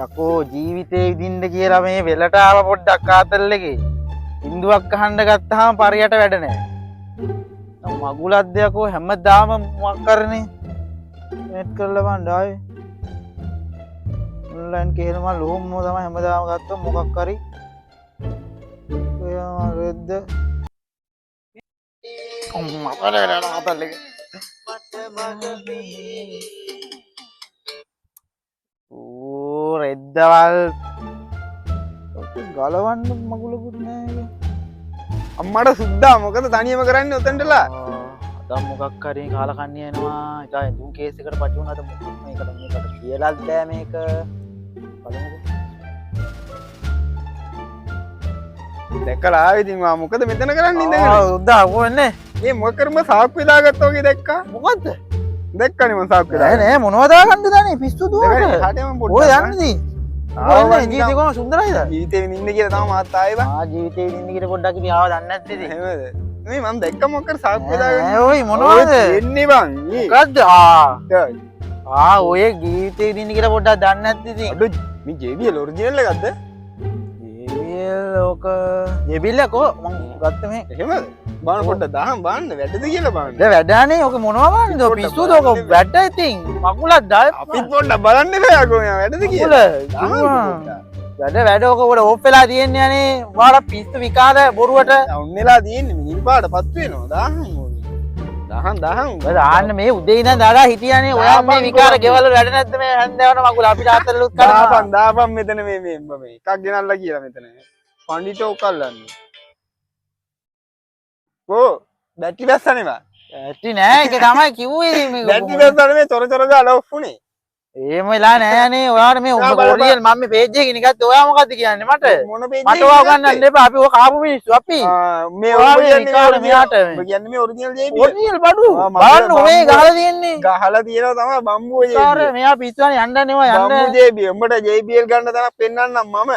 යකෝ ජීවිතේ විඳින්න කියලා මේ වෙලට ආව පොඩ්ඩක් ආතල් එකේ. ඉන්දුවක් අහන්න ගත්තාම පරියට වැඩ නැහැ. මගුලක් දෙයක්ෝ හැමදාම මොකක් කරන්නේ? නෙට් කරලා බලන්න ආයේ. ඔන්ලයින් කියලා මම ලෝම්ම තමයි හැමදාම ගත්තා මොකක් හරි. ඔයා රෙද්ද. අම්මා බලන්න ආතල් එකේ. ඕ රෙද්දවල් ගලවන්න මගුලකුත් නෑ. අම්මට සුද්දා මොකද තනියම කරන්නේ ඔතෙන්ටලා? අද මොකක් හරි කාලකන්ණිය එනවා. ඉතින් දුන් කේස් එකට පටි වුණාද මොකක් මේකට කියලාත් බෑ මේක. බලමුකෝ. දැක්කලා ආවේ ඉතින් මම මොකද මෙතන කරන්නේ ඉඳගෙන? සුද්දා කොහෙන්නේ? මේ මොකරම සාක්කුවේ දාගත්තා වගේ දැක්කා. මොකද්ද? දැක්කනේ මම සාක්කුවේ දාගත්තා. නෑ මොනවද දාගන්නද දාන්නේ පිස්සු දුවකට. හටේම පොඩ්ඩක්. ඔය යන්නේ. ඔය ජීවිතේ කොහොම සුන්දරයිද? ජීවිතේ විඳින්න කියලා තමයි මාත් ආවේ බං. ජීවිතේ විඳින්න කියලා පොඩ්ඩක් ඉතින් ආව දන්නේ නැද්ද ඉතින්? එහෙමද? මේ මම දැක්ක මොකද සාක්කුවේ දාගන්න. ඔය මොනවද? එන්නේ බං. මොකද්ද? ඔය ජීවිතේ විඳින්න කියලා පොඩ්ඩක් දන්නේ නැද්ද ඉතින්? අඩෝ මේ JBL ඔරිජිනල් එකක්ද? JBL ඕක JBL කෝ මං ගත්ත මේ. එහෙමද? බාන පොඩ්ඩක් දාහම් බාන්න වැඩද කියලා බාන්න. දැන් වැඩානේ ඕක මොනවා වන්නද? පිස්සුද ඕක වැඩ ඉතින් මකුලක් දායි. අපිත් පොඩ්ඩක් බලන්න බෑ අකෝ මෙයා වැඩද කියලා. වැඩ ඕක උඩ ඕෆ් වෙලා තියෙන්නේ අනේ. ඔයාලා පිස්සු විකාර බොරුවට. ඔන්නෙලා තියෙන්නේ මිනිල් පාට පත් වෙනවා. දහම්. දාන්න මේ උදේ ඉඳන් දාලා හිටියානේ. ඔයා මේ විකාර ගෙවල වැඩ නැද්ද මේ හැන්දෑවට මකුල අපිට ආතල්ලුත් කරනවා. දාපන් මෙතන මේ එකක් ගෙනල්ලා කියලා මෙතන. පණ්ඩිතෝ කල්ලන්නේ. ඕ බැටරි බැස්සනේ බා. බැටරි නෑ ඒක තමයි කිව්වේ මේ. බැටරි බැස්සනේ මේ තොර දාලා ඔෆ් උනේ. එහෙම වෙලා නෑනේ. ඔයාට මේ ඔරිජිනල් මම මේ පේජ් එකේ නිකත් ඔයා මොකද්ද කියන්නේ මට? මොන පේජ් මට ඔයා ගන්නන්න එපා. අපි ඔය කාපු මිනිස්සු අපි. මේ ඔරිජිනල් මෙයාට. ඔබ කියන්නේ මේ ඔරිජිනල් JBL. ඔරිජිනල් බඩු. බලන්න ඔය ගහලා තියෙන්නේ. ගහලා තියෙනවා තමයි බම්බුව JBL. සාර මෙයා පිස්සුවනේ යන්නනේ ඔය යන්න. බම්බු JBL. උඹට JBL ගන්න තරම් පෙන්නන්නම් මම.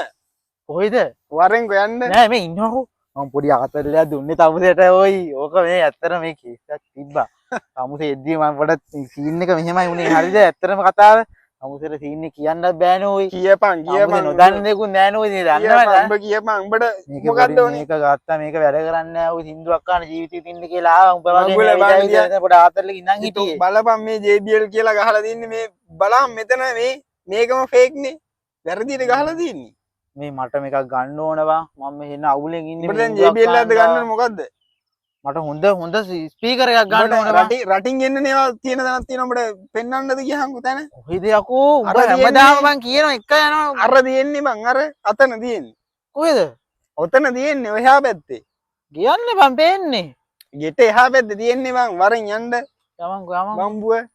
කොහෙද? වරෙන්කෝ යන්න. නෑ මේ ඉන්නකෝ. මම පොඩි ආතල්ලයක් දුන්නේ තමුසේට ඔයි. ඕක මේ ඇත්තට මේ කේසක් තිබ්බා. තමුසේ එද්දි මම පොඩ සීන් එක මෙහෙමයි උනේ. හරිද? ඇත්තටම කතාව. තමුසේට සීන් එක කියන්නත් බෑනේ ඔයි. කියපන්. නොදන්න දෙකුත් නෑනේ ඔයි. දන්නවද? උඹ කියපන්. උඹට මොකද්ද උනේ? මේක ගත්තා මේක වැඩ කරන්නේ නෑ ඔයි. සින්දුවක් ගන්න ජීවිතේ තින්න කියලා ආවා. උඹ වගේ පොඩ ආතල්ලක ඉඳන් හිටියේ. බලපන් මේ JBL කියලා ගහලා තින්නේ මේ බලන්න මෙතන මේකම ෆේක් නේ. වැරදියට ගහලා තින්නේ. මේ මට මේකක් ගන්න ඕන බං. මම මෙහෙන අවුලෙන් ඉන්නේ. උඹ දැන් JBL එකක්ද ගන්න ඕනේ මොකද්ද? මට හොඳ ස්පීකර් එකක් ගන්න ඕන බං. රටින් එන්න නේවා තියෙන තැනක් තියෙනවා උඹට පෙන්වන්නද ගියහන්කෝ තැන. කොහෙද යකෝ? උඹ හැමදාම මං කියනවා එක යනවා. අර තියෙන්නේ බං අර අතන තියෙන්නේ. කොහෙද? ඔතන තියෙන්නේ ඔයා පැත්තේ. කියන්නේ බං පේන්නේ. ගෙට එහා පැත්තේ තියෙන්නේ බං වරෙන් යන්න. යමන් බම්බුව.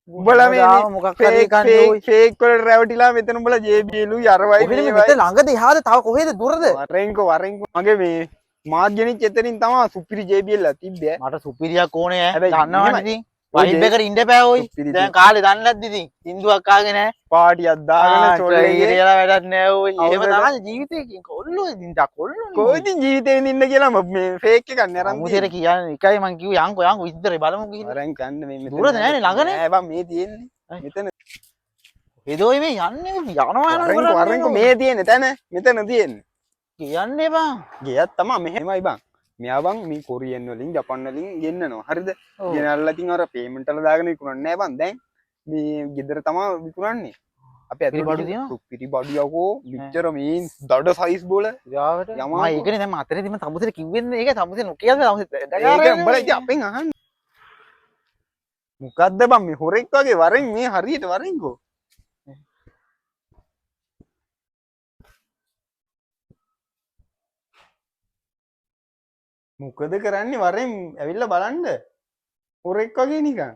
උඹලා මේ මොකක් හරි කන්නේ ඔයි. ෆේක් වල රැවටිලා මෙතන උඹලා JBL උයි අරවයි මේවයි. මෙතන ළඟද එහාද තව කොහෙද දුරද? වරෙන්කෝ මගේ මේ මාත් ගෙනිච්ච එතනින් තමයි සුපිරි JBL එක තිබ්බේ. මට සුපිරියක් ඕනේ ඈ. හැබැයි දන්නවනේ ඉතින්. වයිබ් එකට ඉන්න බෑ ඔයි. දැන් කාලේ දන්නේ නැද්ද ඉතින්? සින්දුවක් ආගේ නැහැ. පාටියක් දාගෙන චොල්ලේ කියලා වැඩක් නැහැ ඔයි. එහෙම තමයි ජීවිතේ කොල්ලෝ ඉතින් කොල්ලෝ. කොයිද ජීවිතේ ඉන්න කියලා මේ ෆේක් එකක් නරන් මුසෙට කියන්නේ එකයි මං කිව්වේ යන්කෝ විස්තරේ බලමු ගිහින්. වරෙන් කන්න මේ දුරද නෑනේ ළඟනේ. නෑ බං මේ තියෙන්නේ. මෙතන එදෝයි මේ යන්නේ යනවා වරෙන්කෝ මේ තියෙන්නේ තැන මෙතන තියෙන්නේ. කියන්නේ බං. ගියත් තමයි මෙහෙමයි බං. මෙයා බං මේ කොරියන් වලින් ජපන් වලින් ගෙන්නනවා. හරිද? ගෙනල්ලා ඉතින් අර පේමන්ට් වල දාගෙන විකුණන්නේ නෑ බං. දැන් මේ ගෙදර තමයි විකුණන්නේ. අපි අතේ බඩු තියෙනවා. පිටි බඩු යකෝ මෙච්චර මේ දඩ සයිස් බෝල. යාවට. මම ඒකනේ දැන් අතරේදී මම තමුසෙට කිව්වෙන්නේ ඒක තමුසේ නොකියද තමුසේ. ඒක උඹලා ඉතින් අපෙන් අහන්න. මොකද්ද බං මේ හොරෙක් වගේ වරෙන් මේ හරියට වරෙන්කෝ. මොකද කරන්නේ වරෙන් ඇවිල්ලා බලන්න. හොරෙක් වගේ නිකන්.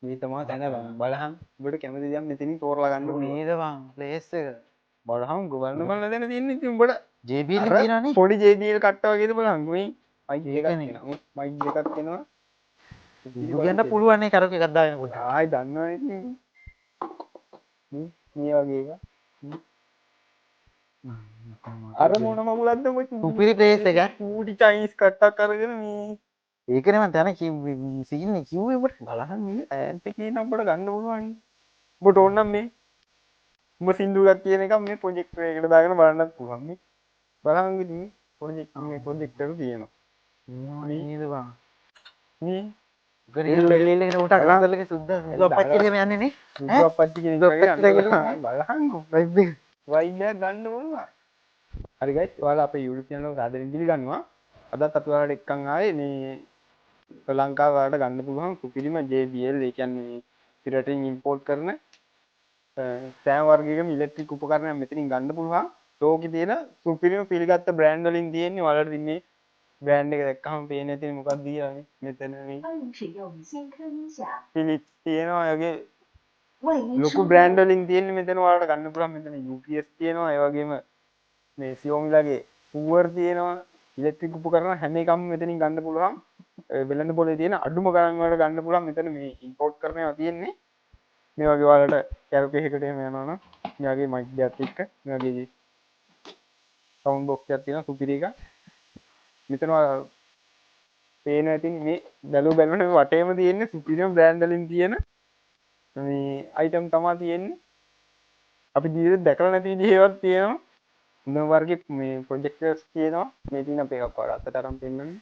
මේ තමයි තැන බං. බලහන්. උඹට කැමති දම් මෙතනින් තෝරලා ගන්න ඕනේ. නේද බං ප්ලේස් එක. බලහන් බලන්න දැන තියෙන්නේ ඉතින් උඹට JBL තියෙනවනේ. පොඩි JBL කට්ට වගේද බලහන්. මේ මයික් එකක් තියෙනවා. මයික් එකක් තියෙනවා. දුගන්න පුළුවන් නේ කරක එකක් දාගෙන පොඩ්ඩක්. ආයි දන්නවනේ ඉතින්. මේ වගේ එක. අර මොන මගුලක්ද මොකද? සුපිරි ප්ලේස් එක. ඌටි චයිනීස් කට්ටක් අරගෙන මේ ඒකනේ මම තන සීන්නේ කිව්වේ ඔබට. බලහන් මේ ඈන්ට එකේ නම් ඔබට ගන්න පුළුවන්. ඔබට ඕන නම් මේ උඹ සින්දුවක් කියන එක මේ ප්‍රොජෙක්ටර් එකකට දාගෙන බලන්නත් පුළුවන් මේ. බලහන් ඉතින් ප්‍රොජෙක්ටර් තියෙනවා. නේද බං. මේ ගලිලගෙන උට අගලක සුද්ද අපච්චලම යන්නේ නේ. සුදු අපච්චි කියන එක බලහන් වයිබ් එක. වයින්ඩයක් ගන්න පුළුවන්. හරි ගයිස් ඔයාලා අපේ YouTube channel එක ආදරෙන් පිළිගන්නවා. අදත් අපි ඔයාලට එක්කන් ආවේ මේ ශ්‍රී ලංකාව වලට ගන්න පුළුවන් සුපිරිම JBL ඒ කියන්නේ පිටරටින් ඉම්පෝර්ට් කරන සෑම වර්ගයකම ඉලෙක්ට්‍රික් උපකරණයක් මෙතනින් ගන්න පුළුවන්. ලෝකේ තියෙන සුපිරිම පිළිගත්ත බ්‍රෑන්ඩ් වලින් තියෙන්නේ ඔයාලට ඉන්නේ බ්‍රෑන්ඩ් එක දැක්කම පේන්නේ නැති මොකක්ද කියලා මේ මෙතන මේ 欢迎使用先科音响， පිලිප්ස් තියෙනවා ඔයගේ 为您 ලොකු 收 බ්‍රෑන්ඩ් වලින් තියෙන්නේ මෙතන ඔයාලට ගන්න පුළුවන් මෙතන UPS තියෙනවා ඒ වගේම මේ Xiaomi ලගේ Hoover තියෙනවා ඉලෙක්ට්‍රික් උපකරණ හැම එකක්ම මෙතනින් ගන්න පුළුවන් වෙළඳ පොලේ තියෙන අඩුම ගණන් වලට ගන්න පුළුවන් මෙතන මේ ඉම්පෝර්ට් කරන ඒවා තියෙන්නේ මේ වගේ ඔයාලට කැරකේ එකකට එහෙම යනවා නම් මේ වගේ මයික් දෙකක් එක්ක මේ වගේ සවුන්ඩ් බොක්ස් එකක් තියෙනවා සුපිරි එකක් මෙතන ඔයාලා පේන ඇතින් මේ බැලුවම වටේම තියෙන්නේ සුපිරිම බ්‍රෑන්ඩ් වලින් තියෙන මේ අයිටම් තමයි තියෙන්නේ අපි ජීවිතේ දැකලා නැති විදිහේවත් තියෙනවා හොඳ වර්ගයේ මේ ප්‍රොජෙක්ටර්ස් තියෙනවා මේ තියෙන අපේ එකක් වඩා අතට අරන් පෙන්නන්නේ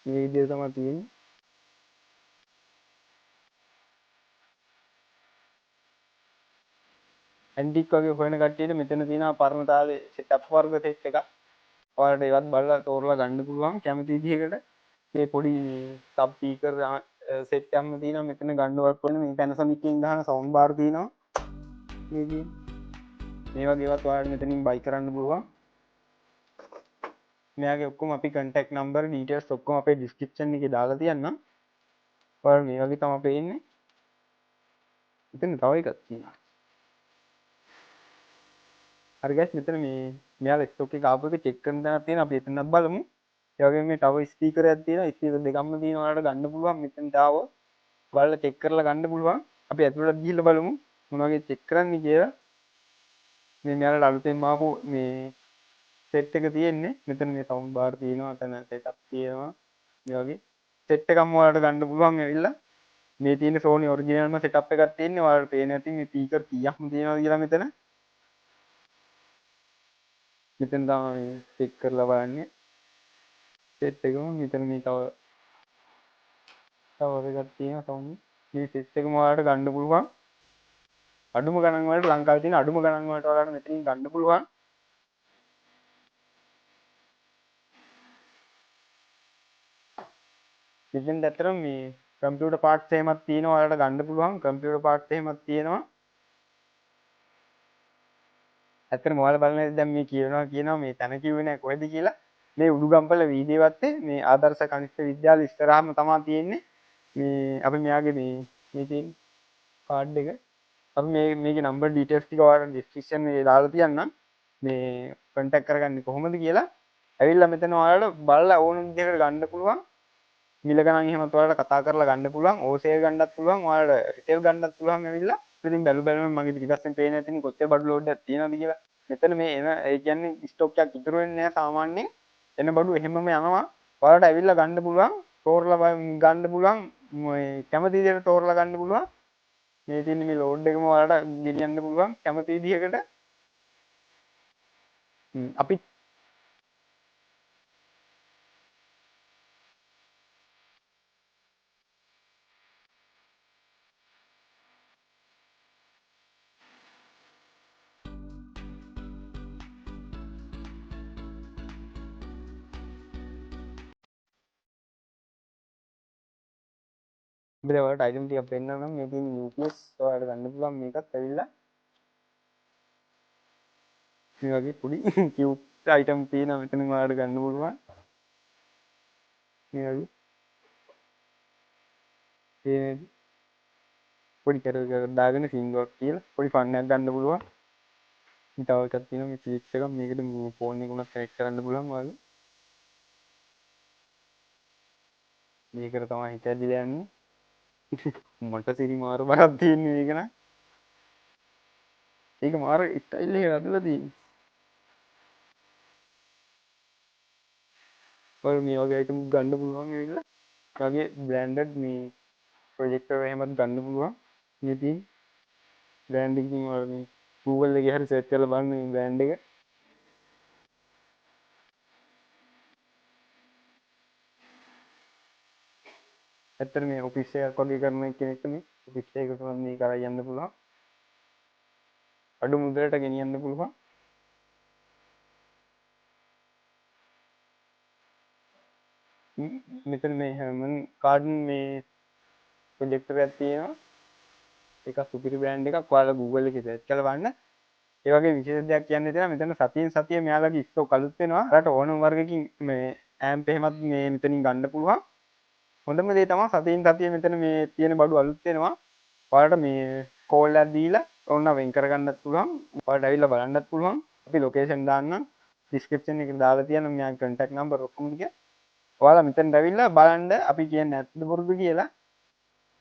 මේ විදිහ තමයි තියෙන්නේ ඇන්ටික් වගේ හොයන කට්ටියට මෙතන තියෙනවා පරණ තාලේ සෙටප් වර්ග සෙට් එකක් ඔයාලට ඒවත් බලලා තෝරලා ගන්න පුළුවන් කැමති විදිහකට මේ පොඩි සබ් ස්පීකර් සෙට් එකක්ම තියෙනවා මෙතන ගන්න වර්ක් වෙන මේ Panasonic එකෙන් දාන සවුන්ඩ් බාර් තියෙනවා මේ වගේ ඒවත් ඔයාලට මෙතනින් බයි කරන්න පුළුවන් මෙයාගේ ඔක්කොම අපි contact number details ඔක්කොම අපේ description එකේ දාලා තියන්නම් ඔයාලට මේ වගේ තමයි පේන්නේ මෙතන තව එකක් තියෙනවා හරි ගයිස් මෙතන මේ මෙයාලා ස්ටොක් එක ආපු එක චෙක් කරන තැනක් තියෙනවා අපි එතනත් බලමු ඒ වගේම මේ තව ස්පීකර් එකක් තියෙනවා ස්පීකර් දෙකක්ම තියෙනවා ඔයාලට ගන්න පුළුවන් මෙතනට ආවොත් බලලා චෙක් කරලා ගන්න පුළුවන් අපි ඇතුළට ගිහිල්ලා බලමු මොන වගේ චෙක් කරන්නේ කියලා මේ මෙයාලට අලුතෙන් ආපු මේ සෙට් එක තියෙන්නේ මෙතන මේ සවුන්ඩ් බාර් තියෙනවා එතන සෙටප් තියෙනවා මේ වගේ සෙට් එකක්ම ඔයාලට ගන්න පුළුවන් ඇවිල්ලා මේ තියෙන Sony ඔරිජිනල්ම සෙටප් එකක් තියෙන්නේ ඔයාලට පේන්නේ නැති මේ ස්පීකර් කීයක්ම තියෙනවද කියලා මෙතන මෙතන තමයි චෙක් කරලා බලන්නේ සෙට් එකම මෙතන මේ තව එකක් තියෙනවා Sony මේ සෙට් එකම ඔයාලට ගන්න පුළුවන් අඩුම ගණන් වලට ලංකාවේ තියෙන අඩුම ගණන් වලට ඔයාලට මෙතනින් ගන්න පුළුවන් මෙතෙන් ඇත්තටම මේ කම්පියුටර් පාර්ට්ස් එහෙමත් තියෙනවා ඔයාලට ගන්න පුළුවන් කම්පියුටර් පාර්ට්ස් එහෙමත් තියෙනවා ඇත්තටම ඔයාලා බලන්නේ දැන් මේ කියනවා මේ තැන කිව්වේ නෑ කොහෙද කියලා මේ උඩුගම්පල වීදියේවත්තේ මේ ආදර්ශ කනිෂ්ඨ විද්‍යාල ඉස්සරහාම තමයි තියෙන්නේ මේ අපි මෙයාගේ මේ තියෙන කාඩ් එක අපි මේකේ නම්බර් ඩීටේල්ස් ටික ඔයාලට ඩිස්ක්‍රිප්ෂන් එකේ දාලා තියන්නම් මේ contact කරගන්නේ කොහොමද කියලා ඇවිල්ලා මෙතන ඔයාලට බලලා ඕන විදිහකට ගන්න පුළුවන් මිල ගණන් එහෙමත් ඔයාලට කතා කරලා ගන්න පුළුවන් ඕසේල් ගන්නත් පුළුවන් ඔයාලට රිටේල් ගන්නත් පුළුවන් ඇවිල්ලා ඉතින් බැලුවම මගේ ටිකක්ෙන් පේන ඇතින් කොච්චර බඩු ලෝඩ් එකක් තියෙනවද කියලා මෙතන මේ එන ඒ කියන්නේ ස්ටොක් එකක් ඉතුරු වෙන්නේ නැහැ සාමාන්‍යයෙන් එන බඩු එහෙමම යනවා ඔයාලට ඇවිල්ලා ගන්න පුළුවන් තෝරලා ගන්න පුළුවන් මේ කැමති විදිහට තෝරලා ගන්න පුළුවන් මේ තියෙන මේ ලෝඩ් එකම ඔයාලට ගෙනියන්න පුළුවන් කැමති විදිහකට අපි ඔයාලට අයිටම් ටිකක් පෙන්නනවා මේ තියෙන UPS ඔයාලට ගන්න පුළුවන් මේකත් ඇවිල්ලා මේ වගේ පොඩි කියුට් අයිටම් තියෙනවා මෙතන ඔයාලට ගන්න පුළුවන් මේ වගේ මේ පොඩි කරකර දාගෙන සින්දුවක් කියලා පොඩි ෆන් එකක් ගන්න පුළුවන් මේ තව එකක් තියෙනවා මේ ෆිලිප්ස් එකක් මේකට මේ ෆෝන් එක උනත් කනෙක්ට් කරන්න පුළුවන් ඔයාලට මේකට තමයි හිත ඇදිලා යන්නේ මට සිරි මාර බරක් තියෙන්නේ මේක නා ඒක මාර ස්ටයිල් එකකට අදලා තියෙන්නේ ඔය මේ වගේ අයිටම් ගන්න පුළුවන් ඇවිල්ලා වගේ බ්‍රෑන්ඩඩ් මේ ප්‍රොජෙක්ටර් එහෙමත් ගන්න පුළුවන්. මේ තියෙන බ්‍රෑන්ඩ් එකකින් වල මේ Google එකේ හරි සර්ච් කරලා බලන්න මේ බ්‍රෑන්ඩ් එක. ඇත්තට මේ ඔෆිස් එකක් වගේ කරන කෙනෙක්ට මේ ඔෆිස් එකකට මේ කරා යන්න පුළුවන්. අඩු මුදලට ගෙනියන්න පුළුවන්. මෙතන මේ හැමන් කාඩන් මේ ප්‍රොජෙක්ටර් එකක් තියෙනවා. ඒක සුපිරි බ්‍රෑන්ඩ් එකක්. ඔයාලා Google එකේ සර්ච් කරලා බලන්න. ඒ වගේ විශේෂ දෙයක් කියන්න තියෙනවා. මෙතන සතියෙන් සතිය මෙයාලගේ ස්ටොක් අලුත් වෙනවා. ඔයාලට ඕනම වර්ගකින් මේ ඇම්ප් එහෙමත් මේ මෙතනින් ගන්න පුළුවන්. හොඳම දේ තමයි සතියෙන් සතිය මෙතන මේ තියෙන බඩු අලුත් වෙනවා. ඔයාලට මේ කෝල් එකක් දීලා ඕන වෙන් කරගන්නත් පුළුවන්. ඔයාලට ඇවිල්ලා බලන්නත් පුළුවන්. අපි ලොකේෂන් දාන්න ඩිස්ක්‍රිප්ෂන් එකේ දාලා තියෙන මෙයාගේ contact number ඔක්කොම ටික. ඔයාලා මෙතනට ඇවිල්ලා බලන්න අපි කියන්නේ ඇත්තද බොරුද කියලා.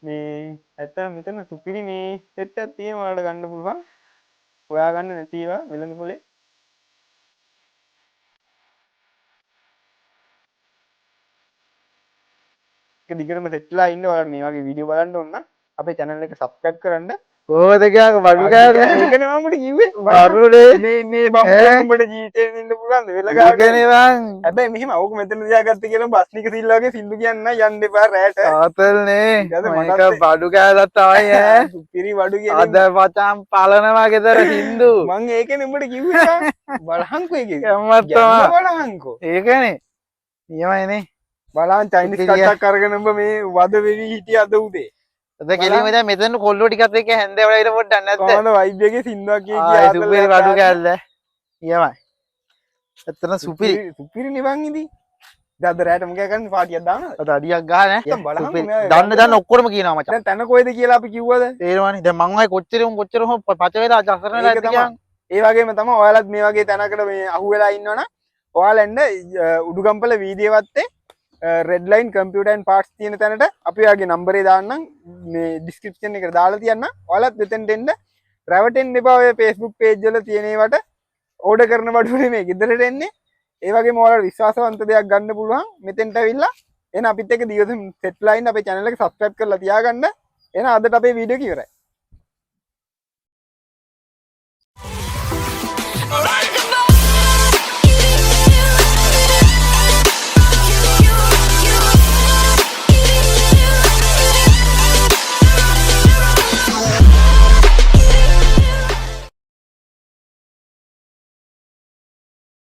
මේ ඇත්ත මෙතන සුපිරි මේ සෙට් එකක් තියෙනවා ඔයාලට ගන්න පුළුවන්. හොයා ගන්න නැති ඒවා වෙළඳ පොලේ. ඒක දිගටම සෙට්ලා ඉන්න ඔයාලට මේ වගේ වීඩියෝ බලන්න ඕන නම් අපේ channel එක subscribe කරන්න. කොහොමද ගියාක බඩු කෑල්ල ඒකනේ මම උඹට කිව්වේ. බරුනේ මේ බම් උඹට ජීවිතේ ඉන්න පුළුවන් වෙල ගන්න. ඒකනේ බං හැබැයි මෙහෙම අවුක මෙතන තියාගත්ත කියලා බස්නික සිල්ලා වගේ සින්දු කියන්න යන්න එපා රැට. ආතල්නේ ඊට පස්සේ මේක මටත් බඩු කෑල්ලක් තමයි ඈ සුපිරි වඩු කියන අද පචම් පලනවා ගෙදර හින්දු මං ඒකනේ උඹට කිව්වේ. බලහන්කෝ ඒකේ. එම්මත් යන්න තමයි බලහන්කෝ. ඒකනේ නියමයිනේ බලහන් චයිනිස් කට්ටක් අරගෙන උඹ මේ වද වෙවි හිටිය අද උදේ. අද කෙලින්ම දැන් මෙතන කොල්ලෝ ටිකත් එක්ක හැන්දේ වෙලාවට පොඩ්ඩක් නැද්ද කොහොමද වයිබ් එකේ සින්දුවක් කිය ආ සුපිරි බඩු කෑල්ල නියමයි ඇත්තට සුපිරි සුපිරි නිවන් ඉදි. දැන් අද රැට මොකද කරන්නේ පාටියක් දානවද? අද අඩියක් ගහන නැත්තම් බලහන් මෙයා දන්න ඔක්කොම කියනවා මචං දැන් තැන කොයිද කියලා අපි කිව්වද? තේරෙනවනේ දැන් මං ආයේ කොච්චර පච වෙලා ජසරන වෙලා ඒක ඇති තමයි. ඒ වගේම තමයි ඔයාලත් මේ වගේ තැනකට මේ අහුවෙලා ඉන්නවනම් ඔයාලෙන්ද උඩුගම්පල වීදියේ වත්තේ red line computer and parts තියෙන තැනට අපි යාගේ නම්බරේ දාන්නම් මේ ඩිස්ක්‍රිප්ෂන් එකට දාලා තියන්න. ඔයාලත් මෙතෙන්ට එන්න. රැවටෙන්න එපා ඔය Facebook page වල තියෙන ඒවට ඕඩර් කරන බඩු නෙමෙයි ගෙදරට එන්නේ. ඒ වගේම ඔයාලට විශ්වාසවන්ත දෙයක් ගන්න පුළුවන් මෙතෙන්ට ඇවිල්ලා. එහෙනම් අපිත් එක්ක දිගටම සෙට්ලා ඉන්න අපේ channel එක subscribe කරලා තියාගන්න. එහෙනම් අදට අපේ වීඩියෝ එක ඉවරයි.